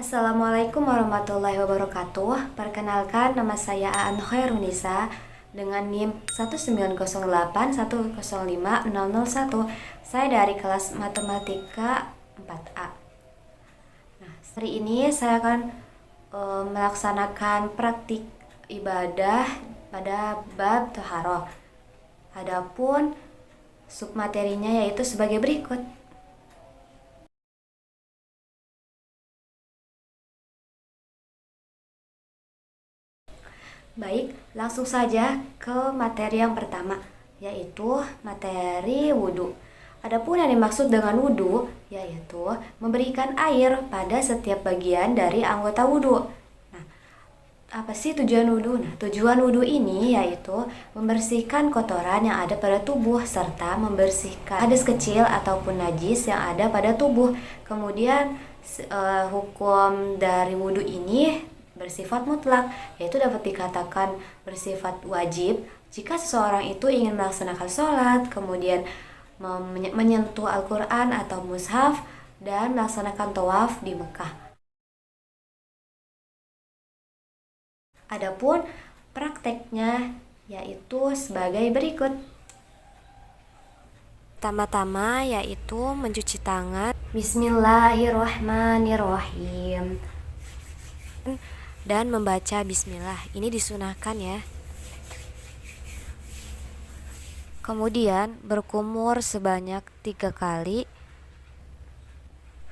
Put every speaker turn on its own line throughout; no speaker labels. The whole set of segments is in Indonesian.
Assalamualaikum warahmatullahi wabarakatuh. Perkenalkan, nama saya Aan Khairunisa dengan NIM 19081050001. Saya dari kelas Matematika 4A. Nah, hari ini saya akan melaksanakan praktik ibadah pada bab Toharoh. Adapun submaterinya yaitu sebagai berikut. Baik, langsung saja ke materi yang pertama, yaitu materi wudhu. Adapun yang dimaksud dengan wudhu, yaitu memberikan air pada setiap bagian dari anggota wudhu. Nah, apa sih tujuan wudhu? Nah, tujuan wudhu ini yaitu membersihkan kotoran yang ada pada tubuh, serta membersihkan hadas kecil ataupun najis yang ada pada tubuh. Kemudian, hukum dari wudhu ini bersifat mutlak, yaitu dapat dikatakan bersifat wajib jika seseorang itu ingin melaksanakan sholat, kemudian menyentuh Al-Quran atau mushaf, dan melaksanakan tawaf di Mekah. Adapun prakteknya yaitu sebagai berikut. Pertama-tama yaitu mencuci tangan. Bismillahirrahmanirrahim. Dan membaca bismillah. Ini disunahkan ya. Kemudian berkumur sebanyak 3 kali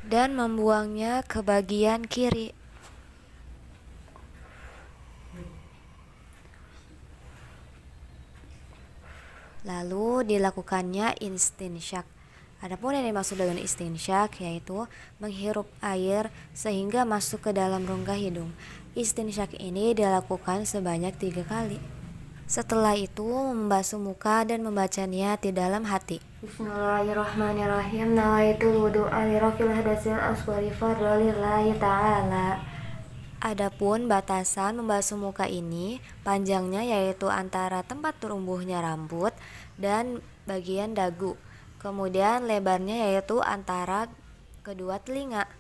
dan membuangnya ke bagian kiri. Lalu dilakukannya istinsyak. Adapun yang dimaksud dengan istinsyak yaitu menghirup air sehingga masuk ke dalam rongga hidung. Istinsyak ini dilakukan sebanyak 3 kali. Setelah itu membasuh muka dan membaca niat di dalam hati. Bismillahirrahmanirrahim. Nawaitul wudu'a li raf'il hadatsil asghari fardhu lillahi ta'ala. Adapun batasan membasuh muka ini panjangnya yaitu antara tempat tumbuhnya rambut dan bagian dagu. Kemudian lebarnya yaitu antara kedua telinga.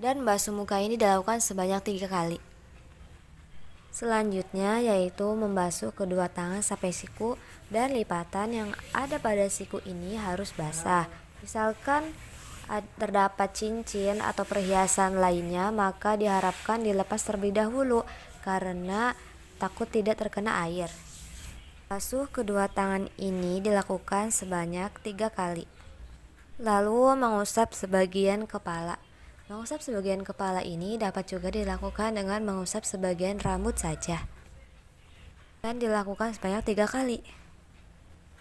Dan membasuh muka ini dilakukan sebanyak 3 kali. Selanjutnya yaitu membasuh kedua tangan sampai siku, dan lipatan yang ada pada siku ini harus basah. Misalkan terdapat cincin atau perhiasan lainnya, maka diharapkan dilepas terlebih dahulu karena takut tidak terkena air. Basuh kedua tangan ini dilakukan sebanyak 3 kali. Lalu mengusap sebagian kepala. Mengusap sebagian kepala ini dapat juga dilakukan dengan mengusap sebagian rambut saja. Dan dilakukan sebanyak 3 kali.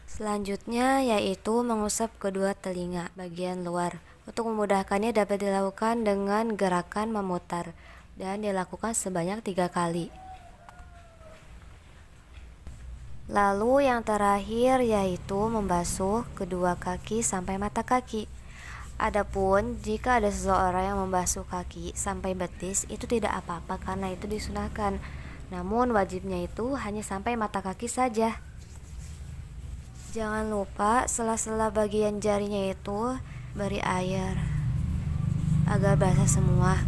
Selanjutnya yaitu mengusap kedua telinga bagian luar. Untuk memudahkannya dapat dilakukan dengan gerakan memutar dan dilakukan sebanyak 3 kali. Lalu yang terakhir yaitu membasuh kedua kaki sampai mata kaki. Adapun jika ada seseorang yang membasuh kaki sampai betis, itu tidak apa-apa karena itu disunahkan. Namun wajibnya itu hanya sampai mata kaki saja. Jangan lupa sela-sela bagian jarinya itu beri air agar basah semua.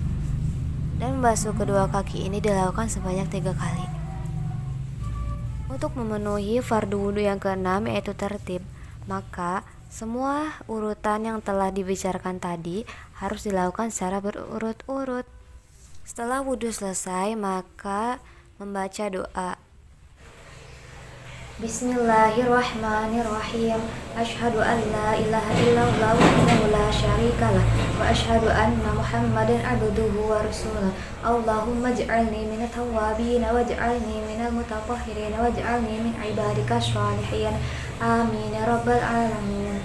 Dan membasuh kedua kaki ini dilakukan sebanyak 3 kali. Untuk memenuhi fardu wudhu yang ke-6 yaitu tertib, maka semua urutan yang telah dibicarakan tadi harus dilakukan secara berurut-urut. Setelah wudhu selesai, maka membaca doa. Bismillahirrahmanirrahim. Asyhadu an la ilaha illallah wahdahu la syarikalah wa asyhadu anna Muhammadan abduhu wa rasuluh. Allahumma ij'alni minat tawwabin waj'alni minal mutatahhirin waj'alni min ibadikas shalihin. Amin ya rabbal alamin.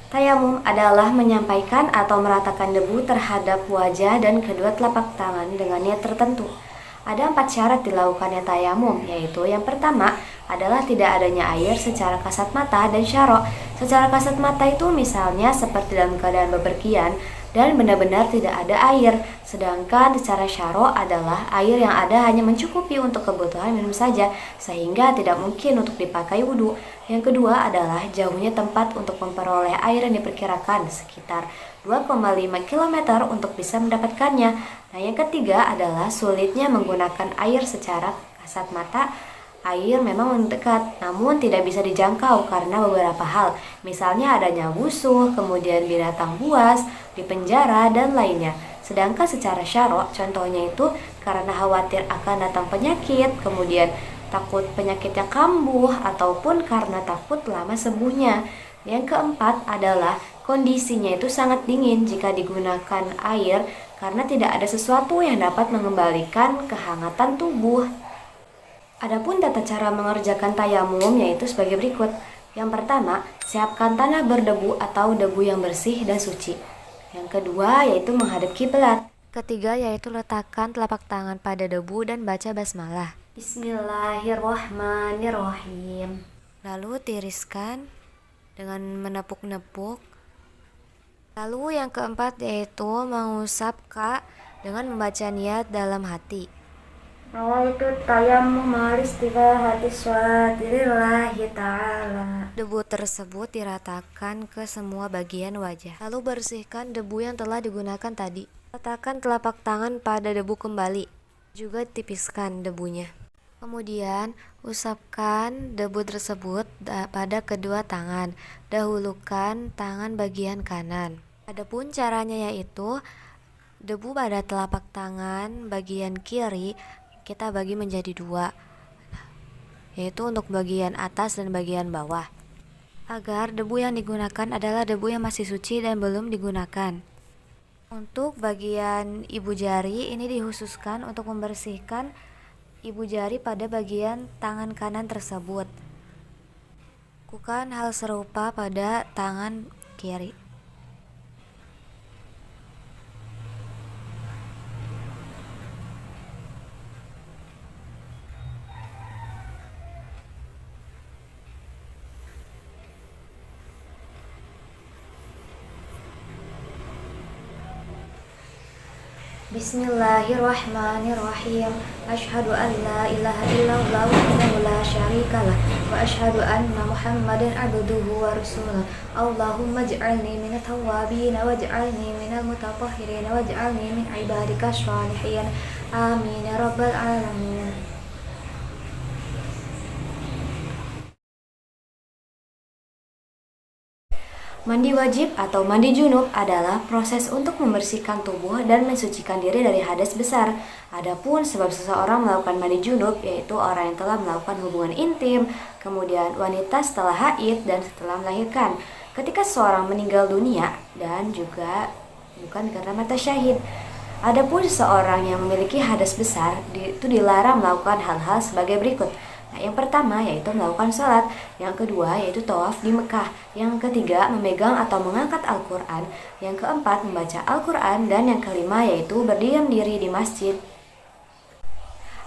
Tayamum adalah menyampaikan atau meratakan debu terhadap wajah dan kedua telapak tangan dengan niat tertentu. Ada 4 syarat dilakukannya tayamum, yaitu yang pertama adalah tidak adanya air secara kasat mata dan syarok. Secara kasat mata itu misalnya seperti dalam keadaan bepergian, dan benar-benar tidak ada air. Sedangkan secara syaro adalah air yang ada hanya mencukupi untuk kebutuhan minum saja, sehingga tidak mungkin untuk dipakai wudhu. Yang kedua adalah jauhnya tempat untuk memperoleh air yang diperkirakan sekitar 2,5 km untuk bisa mendapatkannya. Nah, yang ketiga adalah sulitnya menggunakan air secara kasat mata. Air memang mendekat, namun tidak bisa dijangkau karena beberapa hal, misalnya adanya musuh, kemudian binatang buas, di penjara, dan lainnya. Sedangkan secara syarok, contohnya itu karena khawatir akan datang penyakit, kemudian takut penyakitnya kambuh, ataupun karena takut lama sembuhnya. Yang keempat adalah kondisinya itu sangat dingin jika digunakan air karena tidak ada sesuatu yang dapat mengembalikan kehangatan tubuh. Adapun tata cara mengerjakan tayamum yaitu sebagai berikut. Yang pertama, siapkan tanah berdebu atau debu yang bersih dan suci. Yang kedua yaitu menghadap kiblat. Ketiga yaitu letakkan telapak tangan pada debu dan baca basmalah. Bismillahirrohmanirrohim. Lalu tiriskan dengan menepuk-nepuk. Lalu yang keempat yaitu mengusap dengan membaca niat dalam hati. Nawaitu tayammum al-istibahati sholati lillahi ta'ala. Debu tersebut diratakan ke semua bagian wajah. Lalu bersihkan debu yang telah digunakan tadi. Letakkan telapak tangan pada debu kembali. Juga tipiskan debunya. Kemudian usapkan debu tersebut pada kedua tangan. Dahulukan tangan bagian kanan. Adapun caranya yaitu debu pada telapak tangan bagian kiri kita bagi menjadi dua, yaitu untuk bagian atas dan bagian bawah, agar debu yang digunakan adalah debu yang masih suci dan belum digunakan. Untuk bagian ibu jari ini dikhususkan untuk membersihkan ibu jari pada bagian tangan kanan tersebut. Lakukan hal serupa pada tangan kiri. Bismillahirrahmanirrahim. Asyhadu an la ilaha illallah wahdahu la syarikalah wa asyhadu anna Muhammadan abduhu wa rasuluh. Allahumma ij'alni minat tawwabin waj'alni minal mutatahhirin waj'alni min ibadika sholihin. Amin ya rabbal alamin. Mandi wajib atau mandi junub adalah proses untuk membersihkan tubuh dan mensucikan diri dari hadas besar. Adapun sebab seseorang melakukan mandi junub yaitu orang yang telah melakukan hubungan intim, kemudian wanita setelah haid dan setelah melahirkan, ketika seseorang meninggal dunia, dan juga bukan karena mata syahid. Adapun seseorang yang memiliki hadas besar itu dilarang melakukan hal-hal sebagai berikut. Nah, yang pertama yaitu melakukan sholat, yang kedua yaitu tawaf di Mekah, yang ketiga memegang atau mengangkat Al-Quran, yang keempat membaca Al-Quran, dan yang kelima yaitu berdiam diri di masjid.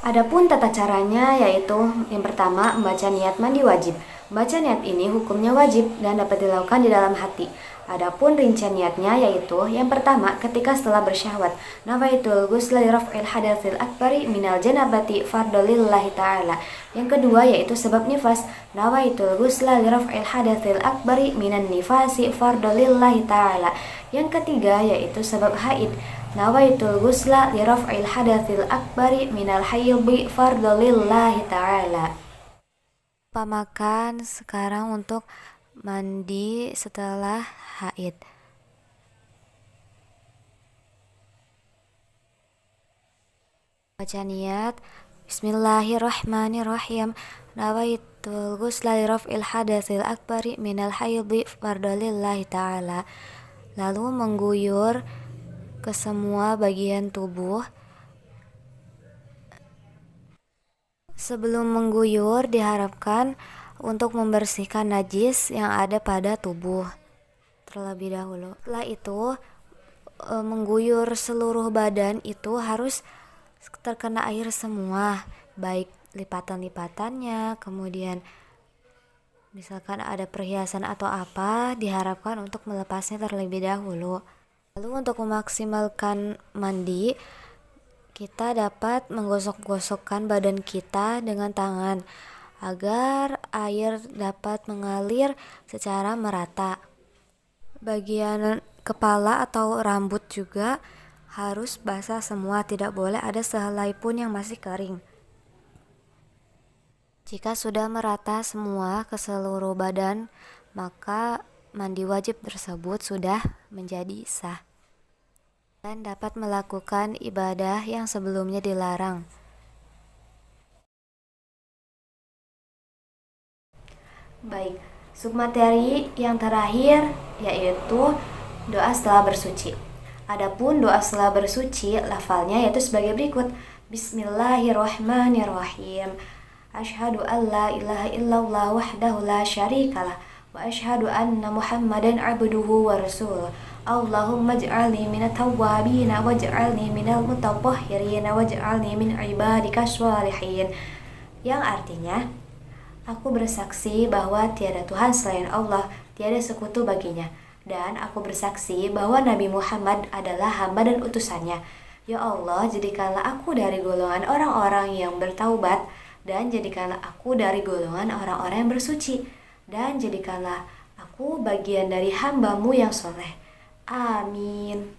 Adapun tata caranya yaitu yang pertama membaca niat mandi wajib. Membaca niat ini hukumnya wajib dan dapat dilakukan di dalam hati. Adapun rincian niatnya yaitu yang pertama ketika setelah bersyahwat, nawaitul ghusla li raf'il hadatsil akbari minal janabati fardolillahi ta'ala. Yang kedua yaitu sebab nifas, nawaitul ghusla li raf'il hadatsil akbari minan nifasi fardolillahi ta'ala. Yang ketiga yaitu sebab haid, nawaitul ghusla li raf'il hadatsil akbari minal haidhi fardolillahi ta'ala. Pamakan sekarang untuk mandi setelah haid. Baca niat. Bismillahirrahmanirrahim. Nawaitul ghusla li raf'il hadatsil akbari minal haidhi fardolillahi ta'ala. Lalu mengguyur ke semua bagian tubuh. Sebelum mengguyur diharapkan untuk membersihkan najis yang ada pada tubuh terlebih dahulu. Setelah itu mengguyur seluruh badan itu harus terkena air semua, baik lipatan-lipatannya, kemudian misalkan ada perhiasan atau apa, diharapkan untuk melepasnya terlebih dahulu. Lalu untuk memaksimalkan mandi, kita dapat menggosok-gosokkan badan kita dengan tangan agar air dapat mengalir secara merata. Bagian kepala atau rambut juga harus basah semua, tidak boleh ada sehelai pun yang masih kering. Jika sudah merata semua ke seluruh badan, maka mandi wajib tersebut sudah menjadi sah dan dapat melakukan ibadah yang sebelumnya dilarang. Baik, submateri yang terakhir yaitu doa setelah bersuci. Adapun doa setelah bersuci, lafalnya yaitu sebagai berikut. Bismillahirrahmanirrahim. Asyhadu an la ilaha illallah wahdahu la syarikalah wa asyhadu anna Muhammadan abduhu wa rasuluh. Allahumma ij'alni minat tawwabin waj'alni minal mutatahhirin waj'alni min ibadika sholihin. Yang artinya, aku bersaksi bahwa tiada Tuhan selain Allah, tiada sekutu baginya. Dan aku bersaksi bahwa Nabi Muhammad adalah hamba dan utusannya. Ya Allah, jadikanlah aku dari golongan orang-orang yang bertaubat, dan jadikanlah aku dari golongan orang-orang yang bersuci, dan jadikanlah aku bagian dari hamba-Mu yang soleh. Amin.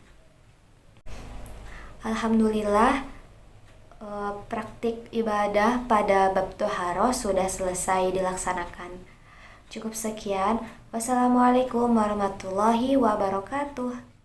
Alhamdulillah, praktik ibadah pada bab toharoh sudah selesai dilaksanakan. Cukup sekian. Wassalamualaikum warahmatullahi wabarakatuh.